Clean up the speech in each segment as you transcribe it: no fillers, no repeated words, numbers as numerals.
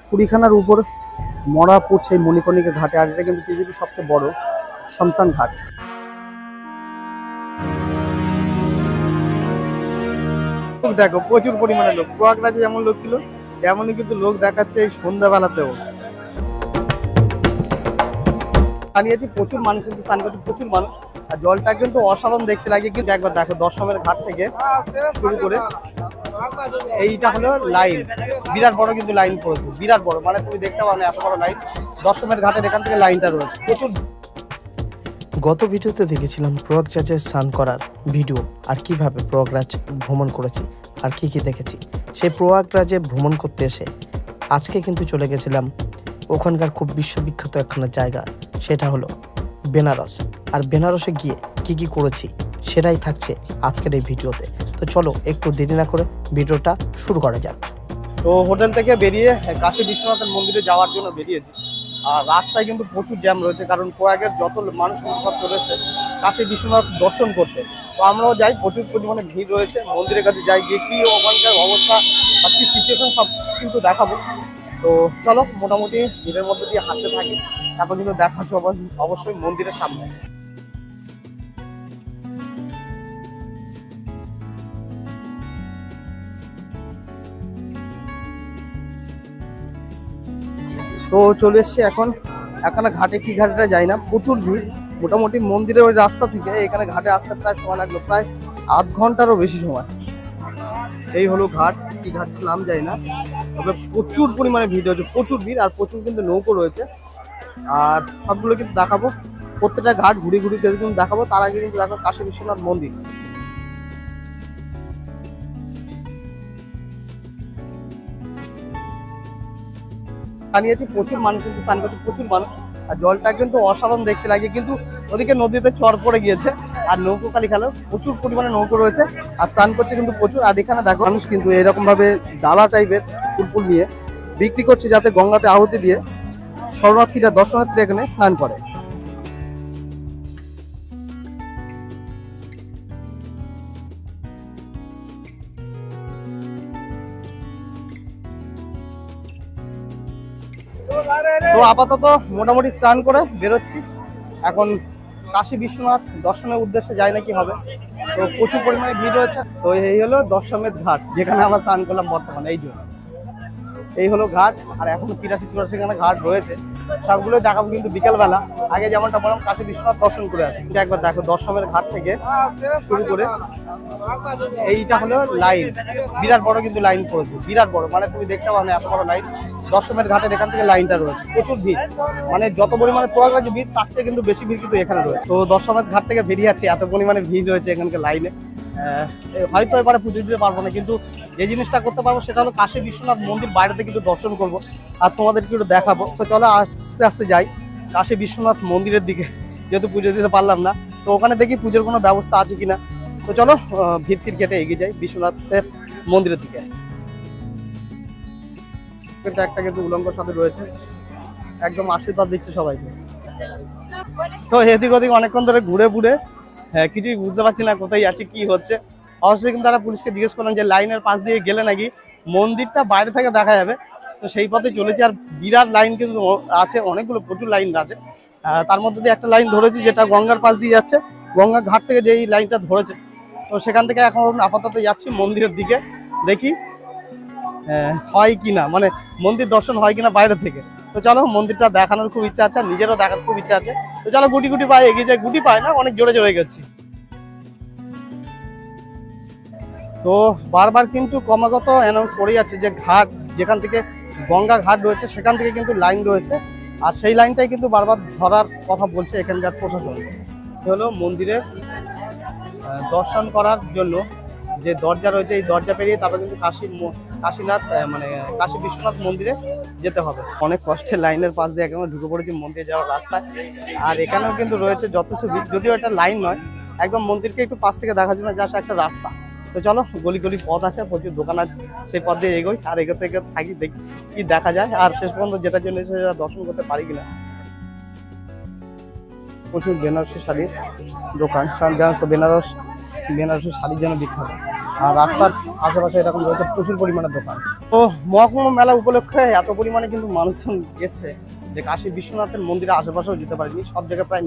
কুড়িখানার উপর মরা পড়ছে এই মণিকর্ণিকা ঘাটে। আর এটা কিন্তু পৃথিবীর সবচেয়ে বড় শ্মশান ঘাট। দেখো প্রচুর পরিমাণে লোক, প্রয়াগরাজে যেমন লোক ছিল তেমনই কিন্তু লোক দেখাচ্ছে এই সন্ধ্যাবেলাতেও। স্থানীয় প্রচুর মানুষ কিন্তু স্নান করছে, প্রচুর মানুষ। আর জলটা কিন্তু অসাধারণ দেখতে লাগে। কিন্তু একবার দেখো দশমের ঘাট থেকে শুরু করে এইটা হলো লাইন, বিরাট বড় কিন্তু লাইন পড়েছে, বিরাট বড়, মানে তুমি দেখতে পাবে না এত বড় লাইন। দশমের ঘাটের এখান থেকে লাইনটা রয়েছে প্রচুর। গত ভিডিওতে দেখেছিলাম প্রয়াগরাজে স্নান করার ভিডিও আর কিভাবে প্রয়াগরাজ ভ্রমণ করেছি আর কি কি দেখেছি। সেই প্রয়াগরাজে ভ্রমণ করতে এসে আজকে কিন্তু চলে গেছিলাম ওখানকার খুব বিশ্ববিখ্যাত একখানা জায়গা, সেটা হলো বেনারস। আর বেনারসে গিয়ে কি কি করেছি সেটাই থাকছে আজকের এই ভিডিওতে। তো চলো একটু দেরি না করে ভিডিওটা শুরু করা যাক। তো হোটেল থেকে বেরিয়ে কাশী বিশ্বনাথের মন্দিরে যাওয়ার জন্য বেরিয়েছি। আর রাস্তায় কিন্তু প্রচুর জ্যাম রয়েছে, কারণ প্রয়াগের যত মানুষ সব চলে এসেছে কাশী বিশ্বনাথ দর্শন করতে। তো আমরাও যাই, প্রচুর পরিমাণে ভিড় রয়েছে। মন্দিরের কাছে যাই, গিয়ে কি ওখানকার অবস্থা বা কি সিচুয়েশন সব কিন্তু দেখাবো। তো চলো মোটামুটি ভিড়ের মধ্যে দিয়ে হাঁটতে থাকি, তারপর কিন্তু দেখা হচ্ছে অবশ্যই মন্দিরের সামনে। তো চলে এসছি এখন এখানে ঘাটে। কি ঘাটটা যাই না, প্রচুর ভিড়। মোটামুটি মন্দিরের ওই রাস্তা থেকে এখানে ঘাটে আসতে প্রায় সময় লাগলো প্রায় আধ ঘন্টারও বেশি সময়। এই হলো ঘাট, কি ঘাটটার নাম যাই না, তবে প্রচুর পরিমাণে ভিড় হচ্ছে, প্রচুর ভিড়। আর প্রচুর কিন্তু নৌকো রয়েছে, আর সবগুলো কিন্তু দেখাবো। প্রত্যেকটা ঘাট ঘুরে ঘুরে কিন্তু দেখাবো। তার আগে কিন্তু দেখো কাশী বিশ্বনাথ মন্দির। স্থানীয় প্রচুর মানুষ কিন্তু স্নান করছে, প্রচুর মানুষ। আর জলটা কিন্তু অসাধারণ দেখতে লাগে। কিন্তু ওদিকে নদীতে চর পড়ে গিয়েছে আর নৌকো খালি খেলো, প্রচুর পরিমাণে নৌকো রয়েছে আর স্নান করছে কিন্তু প্রচুর। আর এখানে দেখো মানুষ কিন্তু এরকম ভাবে ডালা টাইপের ফুলফুল নিয়ে বিক্রি করছে, যাতে গঙ্গাতে আহুতি দিয়ে শরণার্থীরা দর্শনার্থীরা এখানে স্নান করে। তো আপাতত মোটামুটি স্নান করে বেরোচ্ছি এখন কাশী বিশ্বনাথ দর্শনের উদ্দেশ্যে, যাই না কি হবে। তো প্রচুর পরিমাণে ভিড় রয়েছে। তো এই হলো দশমের ঘাট, যেখানে আমরা স্নান করলাম বর্তমানে। এই হলো ঘাট। আর এখনো 83-84 খানা ঘাট রয়েছে, সবগুলোই দেখাবো কিন্তু বিকেলবেলা। আগে যেমনটা বললাম কাশী বিশ্বনাথ দর্শন করে আসি। একবার দেখো দশমের ঘাট থেকে শুরু করে এইটা হলো লাইন, বিরাট বড় কিন্তু লাইন পড়েছে, বিরাট বড়, মানে তুমি দেখতে পাবে না এত বড় লাইন। দশমের ঘাটের এখান থেকে লাইনটা রয়েছে প্রচুর ভিড়, মানে যত পরিমাণে প্রয়াগরাজে ভিড় তার থেকে কিন্তু বেশি ভিড় কিন্তু এখানে রয়েছে। তো দশমের ঘাট থেকে বেরিয়ে যাচ্ছে, এত পরিমাণে ভিড় রয়েছে এখানকার লাইনে। হয়তো এবারে পুজো দিতে পারবো না, কিন্তু যে জিনিসটা করতে পারবো সেটা হলো কাশী বিশ্বনাথ মন্দির বাইরেতে কিন্তু দর্শন করবো আর তোমাদেরকে একটু দেখাবো। তো চলো আস্তে আস্তে যাই কাশী বিশ্বনাথ মন্দিরের দিকে, যেহেতু পুজো দিতে পারলাম না। তো ওখানে দেখি পুজোর কোনো ব্যবস্থা আছে কিনা। তো চলো ভিড় কেটে এগিয়ে যাই বিশ্বনাথের মন্দিরের দিকে। একটা কিন্তু উলঙ্গ সাথে রয়েছে, একদম আশীর্বাদ দিচ্ছে সবাইকে। তো এদিক ওদিক অনেকক্ষণ ধরে ঘুরে ঘুরে কিছুই বুঝতে পারছি না কোথায় আছি, কি হচ্ছে। অবশ্যই কিন্তু তারা পুলিশকে জিজ্ঞেস করলাম যে লাইনের পাশ দিয়ে গেলে নাকি মন্দিরটা বাইরে থেকে দেখা যাবে। তো সেই পথে চলেছি। আর বিরাট লাইন কিন্তু আছে, অনেকগুলো প্রচুর লাইন আছে। তার মধ্যে দিয়ে একটা লাইন ধরেছি যেটা গঙ্গার পাশ দিয়ে যাচ্ছে, গঙ্গা ঘাট থেকে যেই লাইনটা ধরেছে। তো সেখান থেকে এখন আপাতত যাচ্ছি মন্দিরের দিকে, দেখি হয় কিনা, মানে মন্দির দর্শন হয় কিনা বাইরে থেকে। তো চলো মন্দিরটা দেখানোর খুব ইচ্ছা আছে, নিজেরও দেখার খুব ইচ্ছা আছে। তো চলো গুটি গুটি পায়ে এগিয়ে যায়, গুটি পায় না, অনেক জোরে জোরে গেছি। তো বারবার কিন্তু ক্রমাগত অ্যানাউন্স করে যাচ্ছে যে ঘাট যেখান থেকে গঙ্গা ঘাট রয়েছে সেখান থেকে কিন্তু লাইন রয়েছে, আর সেই লাইনটাই কিন্তু বারবার ধরার কথা বলছে এখানকার প্রশাসন। হলো মন্দিরে দর্শন করার জন্য যে দরজা রয়েছে, এই দরজা পেরিয়ে তারপর কিন্তু কাশীনাথ মানে কাশী বিশ্বনাথ মন্দিরে যেতে হবে। অনেক কষ্টে লাইনের পাশ দিয়ে একেবারে ঢুকে পড়েছি মন্দিরে যাওয়ার রাস্তায়। আর এখানেও কিন্তু রয়েছে যথেষ্ট ভিড়, যদিও এটা লাইন নয়, একদম মন্দিরকে একটু পাশ থেকে দেখার জন্য জাস্ট একটা রাস্তা। তো চলো গলি গলি পথ আছে, প্রচুর দোকান আছে, সেই পথ দিয়ে এগোই আর এগোতে এগোতে থাকি, দেখি কি দেখা যায়। আর শেষ পর্যন্ত যেটার জন্য এসে দর্শন করতে পারি কিনা। প্রচুর বেনারসি শাড়ির দোকান, কারণ বেনারসি শাড়ির জন্য বিখ্যাত। আর রাস্তার আশেপাশে এরকম রয়েছে প্রচুর পরিমাণে দোকান। তো মহকুমা মেলা উপলক্ষে এত পরিমাণে কিন্তু মানুষজন এসছে যে কাশী বিশ্বনাথের মন্দিরের আশেপাশেও যেতে পারেনি, সব জায়গায় প্রায়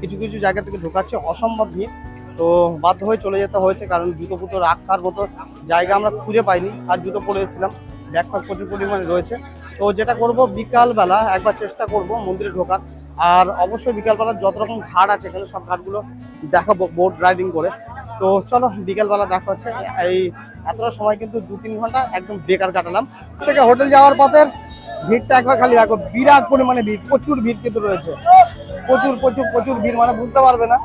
কিছু কিছু জায়গা থেকে ঢোকাচ্ছে, অসম্ভব ভিড়। তো বাধ্য হয়ে চলে যেতে হয়েছে, কারণ জুতো ফুতো রাখার মতো জায়গা আমরা খুঁজে পাইনি, আর জুতো পরে এসেছিলাম, ব্যাগপ্যাক প্রচুর পরিমাণে রয়েছে। তো যেটা করব, বিকালবেলা একবার চেষ্টা করব মন্দিরে ঢোকার, আর অবশ্যই বিকালবেলা যত রকম ঘাট আছে এখানে সব ঘাটগুলো দেখাবো বোট রাইডিং করে। তো চলো বিকালবেলা দেখা হচ্ছে। এই এতটা সময় কিন্তু 2-3 ঘন্টা একদম বেকার কাটালাম। থেকে হোটেল যাওয়ার পথের ভিড়টা একবার খালি দেখো, বিরাট পরিমাণে ভিড়, প্রচুর ভিড় কিন্তু রয়েছে, প্রচুর প্রচুর প্রচুর ভিড়, মানে বুঝতে পারবে না।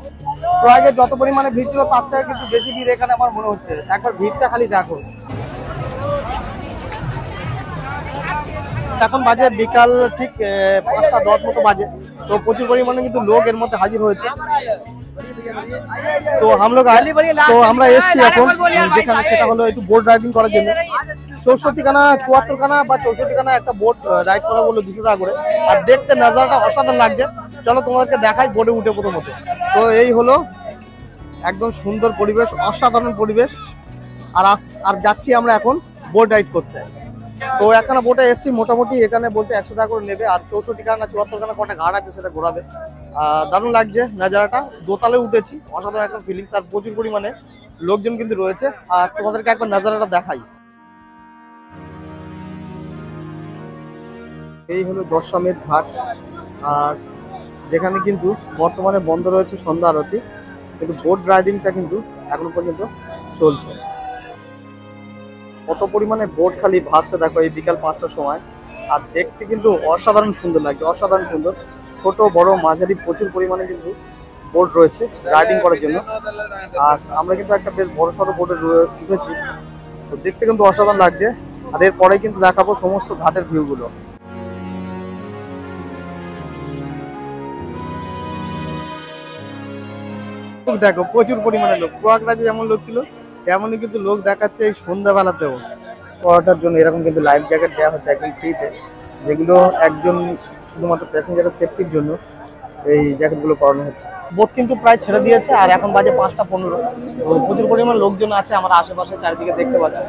প্রয়াগে যত পরিমাণে ভিড় ছিল তার থেকে কিন্তু বেশি ভিড় এখানে আমার মনে হচ্ছে। একবার ভিড়টা খালি দেখো। এখন বাজে বিকাল ঠিক 5:10 মতো বাজে। তো প্রচুর পরিমাণে কিন্তু লোক এর মধ্যে হাজির হয়েছে। তো আমরা এসছি এখন যেখানে, সেটা হলো একটু বোট রাইডিং করার জন্য। 64খানা 74খানা বা 64খানা একটা বোট রাইড করা বললো 200 টাকা করে, আর দেখতে নাজারাটা অসাধারণ লাগছে। চলো তোমাদেরকে দেখাই বোটে উঠে প্রথমত। তো এই হলো একদম সুন্দর পরিবেশ, অসাধারণ পরিবেশ। আর যাচ্ছি আমরা এখন বোট রাইড করতে। তো একখানা বোটে এসছি, মোটামুটি এখানে বলছে 100 টাকা করে নেবে, আর 64খানা 74খানা কটা ঘাট আছে সেটা ঘোরাবে। দারুণ লাগছে নাজারাটা, দোতালে উঠেছি, অসাধারণ একটা ফিলিংস, আর প্রচুর পরিমাণে লোকজন কিন্তু রয়েছে। আর তোমাদেরকে একবার নাজারাটা দেখাই। এই হলো দশমেধ ঘাট, আর যেখানে কিন্তু বর্তমানে বন্ধ রয়েছে সন্ধ্যা আরতি, কিন্তু বোট রাইডিংটা কিন্তু এখনো পর্যন্ত চলছে। কত পরিমাণে বোট খালি ভাসছে দেখো এই বিকাল 5টার সময়, আর দেখতে কিন্তু অসাধারণ সুন্দর লাগছে, অসাধারণ সুন্দর। ছোট বড় মাঝারি প্রচুর পরিমাণে কিন্তু বোট রয়েছে রাইডিং করার জন্য। আর আমরা কিন্তু একটা বেশ বড় সড়ো বোটে উঠেছি, তো দেখতে কিন্তু অসাধারণ লাগছে। আর এরপরে কিন্তু দেখাবো সমস্ত ঘাটের ভিউগুলো। দেখো প্রচুর পরিমাণে লোক, প্রয়াগরাজে যেমন লোক ছিল তেমনই কিন্তু লোক দেখাচ্ছে এই সন্ধ্যাবেলাতেও। শহরটার জন্য এরকম কিন্তু লাইফ জ্যাকেট দেওয়া হচ্ছে একদম ফ্রিতে, যেগুলো একজন শুধুমাত্র প্যাসেঞ্জারের সেফটির জন্য এই জ্যাকেটগুলো করানো হচ্ছে। বোট কিন্তু প্রায় ছেড়ে দিয়েছে, আর এখন বাজে 5টা 15। তো প্রচুর পরিমাণ লোকজন আছে আমার আশেপাশে, চারিদিকে দেখতে পাচ্ছি।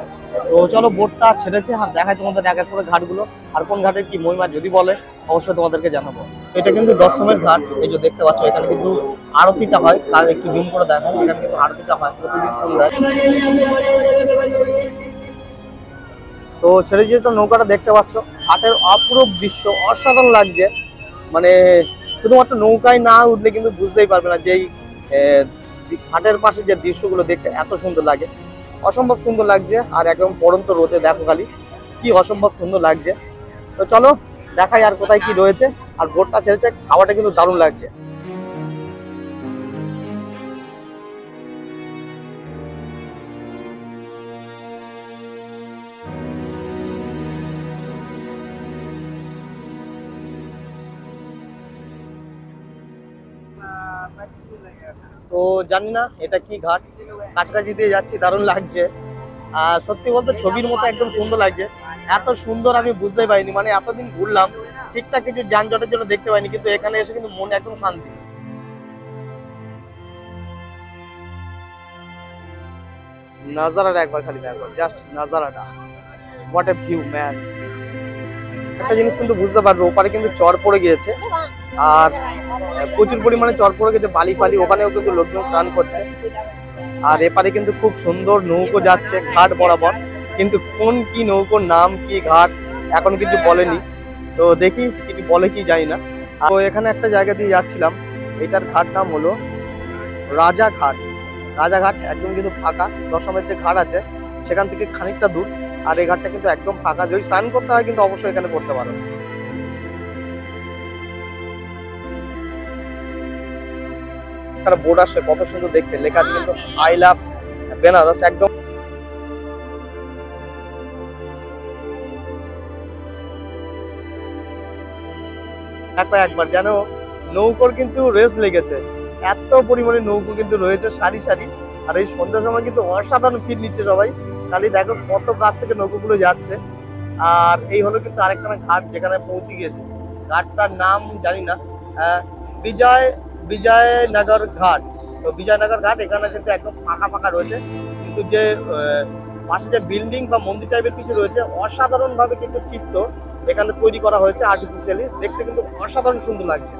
তো চলো বোটটা ছেড়েছে, আর দেখায় তোমাদের এক এক করে ঘাটগুলো, আর কোন ঘাটের কি মহিমা যদি বলে অবশ্যই তোমাদেরকে জানাবো। এটা কিন্তু দশমের ঘাট, এই যে দেখতে পাচ্ছ এখানে কিন্তু আরতিটা হয়, তার একটু জুম করে দেখো, এখানে কিন্তু আরতিটা হয় প্রতিদিন সন্ধ্যায়। তো ছেড়ে যেহেতু নৌকাটা দেখতে পাচ্ছ, ঘাটের অপরূপ দৃশ্য অসাধারণ লাগছে। মানে শুধুমাত্র নৌকায় না উঠলে কিন্তু বুঝতেই পারবে না যে এই ঘাটের পাশে যে দৃশ্যগুলো দেখতে এত সুন্দর লাগে, অসম্ভব সুন্দর লাগছে। আর একদম পড়ন্ত রোদে দেখো খালি কি অসম্ভব সুন্দর লাগছে। তো চলো দেখাই আর কোথায় কি রয়েছে। আর বোটটা ছেড়েছে, খাওয়াটা কিন্তু দারুণ লাগছে। তো জানি না এটা কি ঘাট, কাছাকাছি দিয়ে যাচ্ছি, দারুণ লাগছে। আর সত্যি বলতে ছবির মতো একদম সুন্দর লাগছে, এত সুন্দর আমি বুঝতেই পারিনি। মানে এতদিন ঘুরলাম, ঠিকঠাক কিছু যানজটের জন্য দেখতে পাইনি, কিন্তু এখানে এসে কিন্তু মনে একদম শান্তি। নাজারাটা একবার খালি দেখো, জাস্ট নাজারাটা, হোয়াট এ ভিউ ম্যান। একটা জিনিস কিন্তু বুঝতে পারবে, ওপারে কিন্তু চর পড়ে গিয়েছে, আর প্রচুর পরিমাণে চর পড়ে গেছে, বালি ফালি, ওখানেও কিন্তু লোকজন স্নান করছে। আর এপারে কিন্তু খুব সুন্দর নৌকো যাচ্ছে ঘাট বরাবর, কিন্তু কোন কি নৌকোর নাম কি ঘাট এখন কিছু বলেনি। তো দেখি কিছু বলে কি জানি না। তো এখানে একটা জায়গা দিয়ে যাচ্ছিলাম, এটার ঘাট নাম হলো রাজাঘাট। রাজাঘাট একদম কিন্তু ফাঁকা, দশমের যে ঘাট আছে সেখান থেকে খানিকটা দূর। আর এই ঘাটটা কিন্তু একদম ফাঁকা, যদি স্নান করতে হয় কিন্তু অবশ্যই এখানে করতে পারো। একটা বোর্ড আসছে কত সুন্দর দেখতে, লেখা আছে কিন্তু আই লাভ বেনারস। একদম একবার যেন নৌকোর কিন্তু রেস লেগেছে, এত পরিমাণে নৌকো কিন্তু রয়েছে সারি সারি। আর এই সন্ধ্যার সময় কিন্তু অসাধারণ ফিল নিচ্ছে সবাই, খালি দেখো কত কাছ থেকে নৌকোগুলো যাচ্ছে। আর এই হলো কিন্তু আরেকটা ঘাট যেখানে পৌঁছে গিয়েছে, ঘাটটার নাম জানি না, বিজয়নগর ঘাট। তো বিজয়নগর ঘাট এখানে কিন্তু একদম ফাঁকা ফাঁকা রয়েছে, কিন্তু যে পাশে যে বিল্ডিং বা মন্দির টাইপের কিছু রয়েছে অসাধারণভাবে কিন্তু চিত্র এখানে তৈরি করা হয়েছে আর্টিফিশিয়ালি, দেখতে কিন্তু অসাধারণ সুন্দর লাগছে।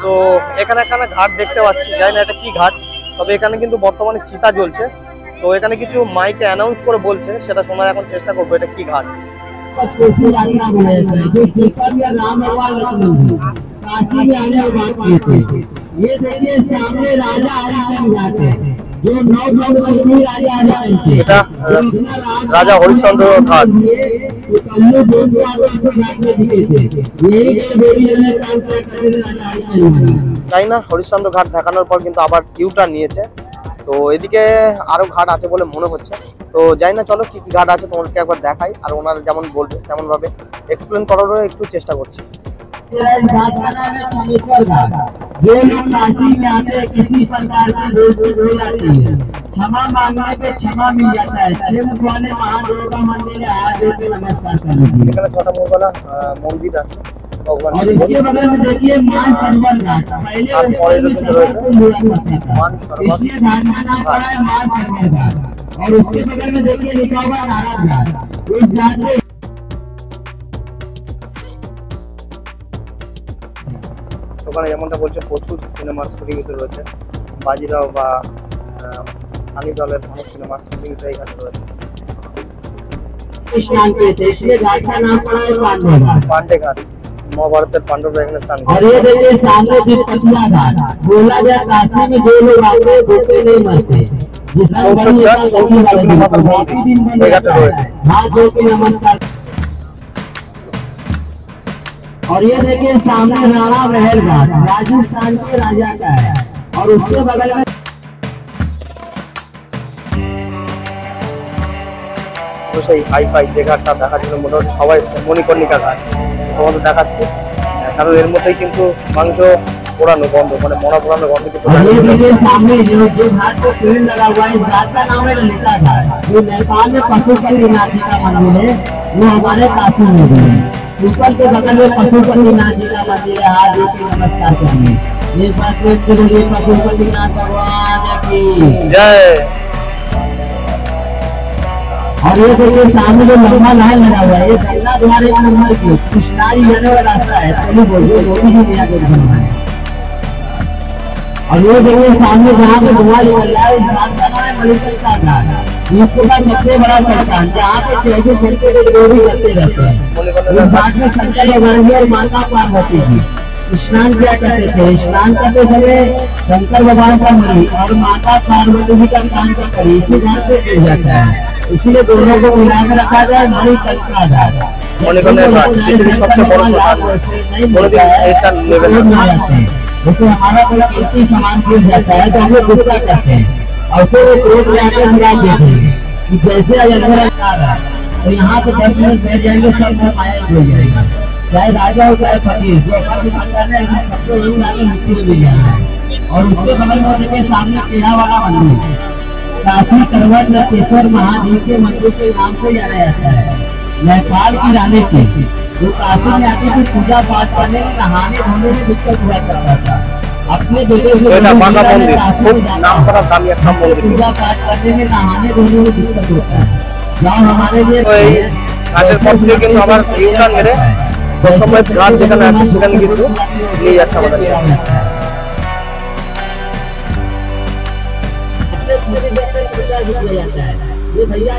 তো এখানে এখানে ঘাট দেখতে পাচ্ছি, জানি না এটা কি ঘাট, তবে এখানে কিন্তু বর্তমানে চিতা জ্বলছে। তো এখানে কিছু মাইকে অ্যানাউন্স করে বলছে, সেটা শোনার এখন চেষ্টা করবো এটা কি ঘাট। काशी में आने की बात किए थे। ये देखिए सामने राजा हरिचंद्र जाते हैं, जो 9 राजा हरिचंद्र थे। এটা রাজা হরিশ্চন্দ্র ঘাট। कल्लू दोनों आगे से घाट में दिखे थे। यही बेड़ी ने काम करते राजा हरिचंद्र। তাই না, হরিশ্চন্দ্র ঘাট দেখানোর পর কিন্তু আবার ইউটার্ন নিয়েছে। তো এদিকে আরো ঘাট আছে বলে মনে হচ্ছে। তো যাই না, চলো কি কি ঘাট আছে তোমাদেরকে একবার দেখাই, আর ওনারা যেমন বলবে তেমন ভাবে এক্সপ্লেন করারও একটু চেষ্টা করছি। इस घाट का नाम है चमेश्वर घाट। जो लोग काशी में आते हैं किसी प्रकार की रोग आती है, क्षमा मांगने पे क्षमा मिल जाता है। क्षेत्र वाले महादेव का मंदिर है, हाथ जोड़ के नमस्कार कर लीजिए। এখানে ছটা মোগলা মন্দির আছে ভগবান। और इसके बगल में देखिए मानसरोवर घाट। पहले इसलिए घाट का नाम पड़ा है मानसरोवर घाट। और उसके बगल में देखिए लिखा हुआ नारद घाट। इस घाट में ওখানে যেমনটা বলছে প্রচুর সিনেমার শুটিং রয়েছে, বাজিরাও বা সানি দলের অনেক সিনেমার শুটিং এখানে রয়েছে। स्नान किए थे, इसलिए घाट का नाम पड़ा है पांडव घाट। পান্ডে ঘাট, মহাভারতের পাণ্ডবরা এখানে স্নান और করে। ये देखिए सामने तिरुपतिया घाट। बोला जाए काशी में जो लोग आते हैं भूखे नहीं मरते। जिसका हाथ जोड़ के नमस्कार। और ये देखिए सामने राणा महल घाट, राजस्थान के राजा का है। और उसके बगल में সেই হাইফাই যে ঘাটটা দেখাচ্ছিল মোটামুটি সবাই মণিকর্ণিকা ঘাট তোমাদের দেখাচ্ছি, কারণ এর মধ্যেই কিন্তু মাংস পোড়ানো গন্ধ, মানে মরা পোড়ানো গন্ধ কিন্তু। और ये देखिए सामने जो घाट को पेड़ लगा हुआ है, इस घाट का नाम है ललिता घाट। जो नेपाल में पशुपतिनाथ जी का मंदिर है, वो हमारे काशी में भी है। ऊपर के बगल में पशुपतिनाथ जी का मंदिर है, हाथ जोड़ के नमस्कार करिए। ये बात करिए पशुपतिनाथ भगवान की जय। और ये देखिए सामने जो लंबा लाइन लगा हुआ है, ये गंगा द्वार एक नंबर की कृष्णारी जाने वाला रास्ता है। पहले बोलिए मोदी जी नया कर बनवाए। और ये देखिए सामने जहाँ पे धुआं निकल रहा है, इस घाट का नाम है मणिकर्णिका घाट। विश्व का सबसे बड़ा संस्थान, जहाँ पे 24 घंटे के डोरी करते रहते हैं। इस घाट में शंकर भगवान जी और माता पार्वती जी स्नान किया करते थे। स्नान करते समय शंकर भगवान का मणि और माता पार्वती जी का कान का कड़ी इसी घाट पे गिर जाता है, इसलिए दोनों को मिलाकर रखा जाए मणिकर्णिका घाट। जैसे हमारा कोई कीमती सामान गिर जाता है तो हम लोग गुस्सा करते हैं और फिर वो कोर्ट में आकर गिरा देते हैं कि जैसे अजंगल आ रहा है तो यहाँ पे 10 मिनट बैठ जाएंगे, सब माया हो जाएगा। चाहे राजा हो चाहे फकीर, जो अपना दुकानदार है सबको यही आगे मुक्ति में मिल जाना है। और उसके बगल में देखिए सामने टेढ़ा वाला मंदिर, काशी करवट नटेश्वर महादेव के मंदिर के नाम से जाना जाता है। नेपाल की रानी थी, जो काशी में आती थी पूजा पाठ करने में, नहाने धोने में दिक्कत हुआ करता था। अपने बेटे से पूजा पाठ करने में, नहाने धोने में दिक्कत होता है। गाँव हमारे लिए ঘাটের পর থেকে কিন্তু আবার ইউটার্ন মেরে দশমের ঘাট যেখানে আছে সেখানে কিন্তু নিয়ে যাচ্ছে আমাদের। ये भैया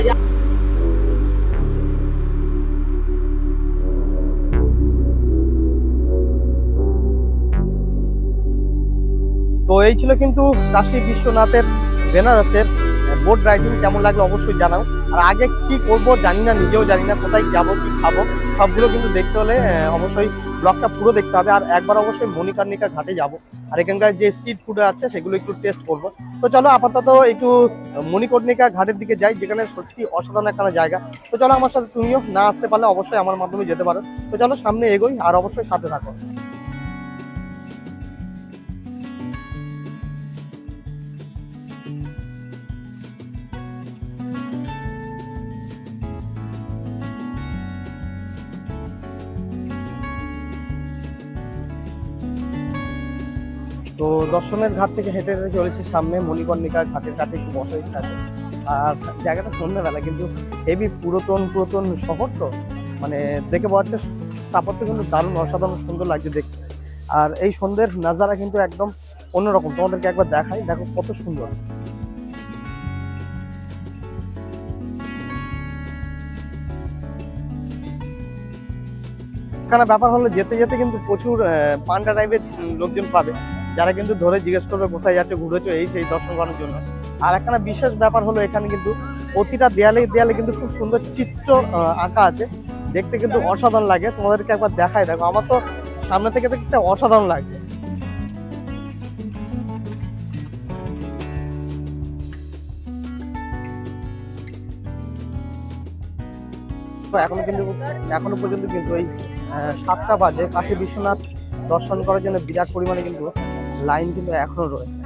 তো এই ছিল কিন্তু কাশী বিশ্বনাথের বেনারসের বোট রাইডিং। কেমন লাগলো অবশ্যই জানাও। আর আগে কি করব জানি না, নিজেও জানি না, কোথায় যাবো কি খাবো সবগুলো কিন্তু দেখতে হলে অবশ্যই ব্লগটা পুরো দেখতে হবে। আর একবার অবশ্যই মণিকর্ণিকা ঘাটে যাব, আর এখানকার যে স্ট্রিট ফুড আছে সেগুলো একটু টেস্ট করব। তো চলো আপাতত একটু মণিকর্ণিকা ঘাটের দিকে যাই, যেখানে সত্যি অসাধারণ একটা জায়গা। তো চলো আমার সাথে তুমিও, না আসতে পারলে অবশ্যই আমার মাধ্যমে যেতে পারো। তো চলো সামনে এগোই আর অবশ্যই সাথে থাকো। তো দশমের ঘাট থেকে হেঁটে হেঁটে চলেছি সামনে মণিকর্ণিকা ঘাটের কাছে একটু বসার ইচ্ছা আছে। আর জায়গাটা সন্ধ্যাবেলা, কিন্তু হেভি পুরাতন শহর তো, মানে দেখে পাওয়া যাচ্ছে স্থাপত্য কিন্তু দারুণ অসাধারণ সুন্দর লাগছে দেখতে। আর এই সন্ধ্যের নাজারা কিন্তু একদম অন্যরকম, তোমাদেরকে একবার দেখাই, দেখো কত সুন্দর। এখানে ব্যাপার হলো যেতে যেতে কিন্তু প্রচুর পান্ডা টাইপের লোকজন পাবে, যারা কিন্তু ধরে জিজ্ঞেস করবে কোথায় যাচ্ছে, ঘুরেছো এই সেই দর্শন করার জন্য। আর এখানে বিশেষ ব্যাপার হলো এখানে কিন্তু প্রতিটা দেয়ালে কিন্তু খুব সুন্দর চিত্র আঁকা আছে, দেখতে কিন্তু অসাধারণ লাগে। তোমাদেরকে একবার দেখাই, দেখো আমার তো সামনে থেকে দেখতে অসাধারণ লাগছে। এখনো পর্যন্ত কিন্তু এই 7টা বাজে, কাশী বিশ্বনাথ দর্শন করার জন্য বিরাট পরিমাণে কিন্তু লাইন কিন্তু এখনো রয়েছে।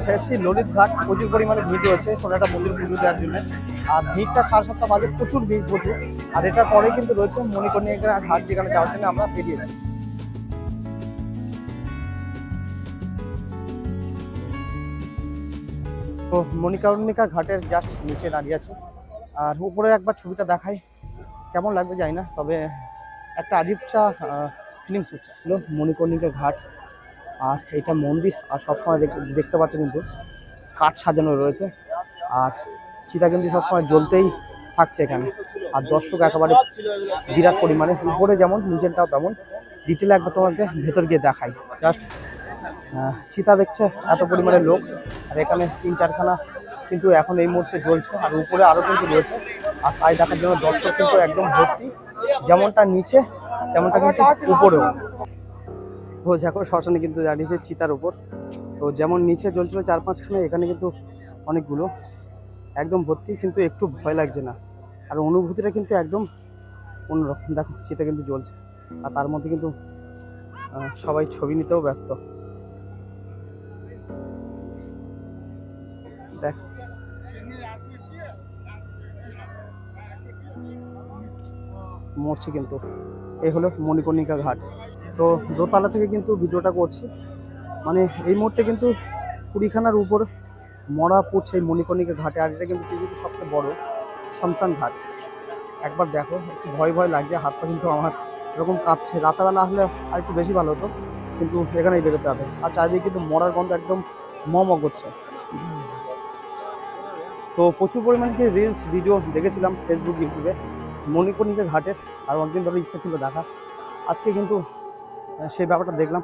শেষই ললিত ঘাট, প্রচুর পরিমাণে ভিড় রয়েছে কোনো একটা মন্দির পুজো দেওয়ার জন্য। আর ভিড়টা 7:30 বাজে, প্রচুর ভিড় প্রচুর। আর এটার পরে কিন্তু রয়েছে মণিকর্ণিকা ঘাট, যেখানে যাওয়ার জন্য আমরা বেরিয়েছি। তো মণিকর্ণিকা ঘাটের জাস্ট নিচে দাঁড়িয়ে আছে, আর উপরে একবার ছবিটা দেখাই, কেমন লাগবে জানি না, তবে একটা আজীবসা ফিলিংস হচ্ছে। মণিকর্ণিকা ঘাট, আর এটা মন্দির, আর সবসময় দেখতে পাচ্ছ কিন্তু কাঠ সাজানো রয়েছে, আর চিতা কিন্তু সবসময় জ্বলতেই থাকছে এখানে। আর দর্শক একেবারে বিরাট পরিমাণে, উপরে যেমন নিচেরটাও তেমন। ডিটেলে একবার তোমাকে ভেতর গিয়ে দেখাই। জাস্ট চিতা দেখছে এত পরিমাণে লোক, আর এখানে 3-4খানা কিন্তু এখন এই মুহূর্তে জ্বলছে, আর উপরে আরও কিন্তু রয়েছে। আর তাই দেখার জন্য দর্শক কিন্তু একদম ভর্তি, যেমনটা নিচে তেমনটা কিন্তু উপরেও। দেখো শ্মশানে কিন্তু দাঁড়িয়েছে চিতার উপর, তো যেমন নিচে জ্বলছিল 4-5খানা, এখানে কিন্তু অনেকগুলো একদম ভর্তি, কিন্তু একটু ভয় লাগছে না। আর অনুভূতিটা কিন্তু একদম অন্যরকম। দেখো চিতা কিন্তু জ্বলছে, আর তার মধ্যে কিন্তু সবাই ছবি নিতেও ব্যস্ত। দেখ মরছে কিন্তু। এই হলো মণিকর্ণিকা ঘাট। তো দোতলা থেকে কিন্তু ভিডিওটা করছি, মানে এই মুহূর্তে কিন্তু 20খানার উপর মরা পড়ছে এই মণিকর্ণিকা ঘাটে। আর এটা কিন্তু পৃথিবীর সবচেয়ে বড় শ্মশান ঘাট। একবার দেখো, একটু ভয় লাগছে, হাত পা কিন্তু আমার এরকম কাঁপছে। রাতেবেলা আসলে আর একটু বেশি ভালো হতো, কিন্তু এখানেই বেরোতে হবে। আর চারিদিকে কিন্তু মরার গন্ধ একদম ম করছে। তো প্রচুর পরিমাণে কি রিলস ভিডিও দেখেছিলাম ফেসবুক ইউটিউবে মণিকর্ণিকা ঘাটের, আর অনেকদিন ধরে ইচ্ছা ছিল দেখা। আজকে কিন্তু সেই ব্যাপারটা দেখলাম,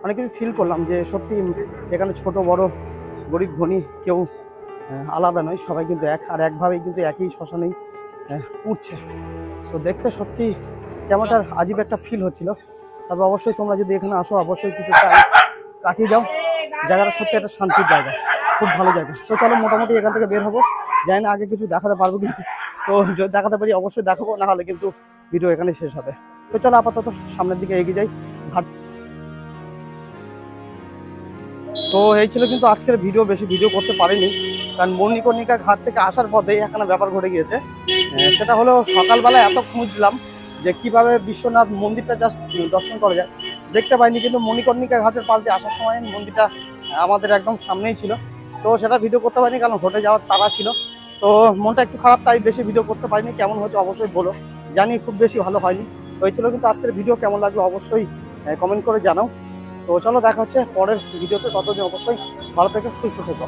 অনেক কিছু ফিল করলাম যে সত্যি এখানে ছোট বড় গরিব ধনী কেউ আলাদা নয়, সবাই কিন্তু এক, আর একভাবেই কিন্তু একই শ্মশানেই পুড়ছে। তো দেখতে সত্যি কেমনটা আজীব একটা ফিল হচ্ছিল। তবে অবশ্যই তোমরা যদি এখানে আসো, অবশ্যই কিছু টাইম কাটিয়ে যাও। জায়গাটা সত্যি একটা শান্তির জায়গা, খুব ভালো জায়গা। তো চলো মোটামুটি এখান থেকে বের হবো, জানি না আগে কিছু দেখাতে পারবো কি, তো যদি দেখাতে পারি অবশ্যই দেখাবো, না হলে কিন্তু ভিডিও এখানে শেষ হবে। তো চলো আপাতত সামনের দিকে এগিয়ে যাই। তো এই ছিল কিন্তু আজকের ভিডিও, বেশি ভিডিও করতে পারিনি, কারণ মণিকর্ণিকা ঘাট থেকে আসার পথেই এখানে ব্যাপার ঘটে গিয়েছে। সেটা হলো সকালবেলা এত খুঁজলাম যে কিভাবে বিশ্বনাথ মন্দিরটা জাস্ট দর্শন করা যায়, দেখতে পাইনি। কিন্তু মণিকর্ণিকা ঘাটের পাশে আসার সময় মন্দিরটা আমাদের একদম সামনেই ছিল, তো সেটা ভিডিও করতে পারিনি, কারণ হোটে যাওয়ার তাড়া ছিল। তো মনটা একটু খারাপ, তাই বেশি ভিডিও করতে পারিনি। কেমন হচ্ছে অবশ্যই বলো, জানি খুব বেশি ভালো হয়নি। তো এই ছিল কিন্তু আজকের ভিডিও, কেমন লাগলো অবশ্যই কমেন্ট করে জানাও। তো চলো দেখা হচ্ছে পরের ভিডিওতে, ততদিন অবশ্যই ভালো থেকো, সুস্থ থেকো।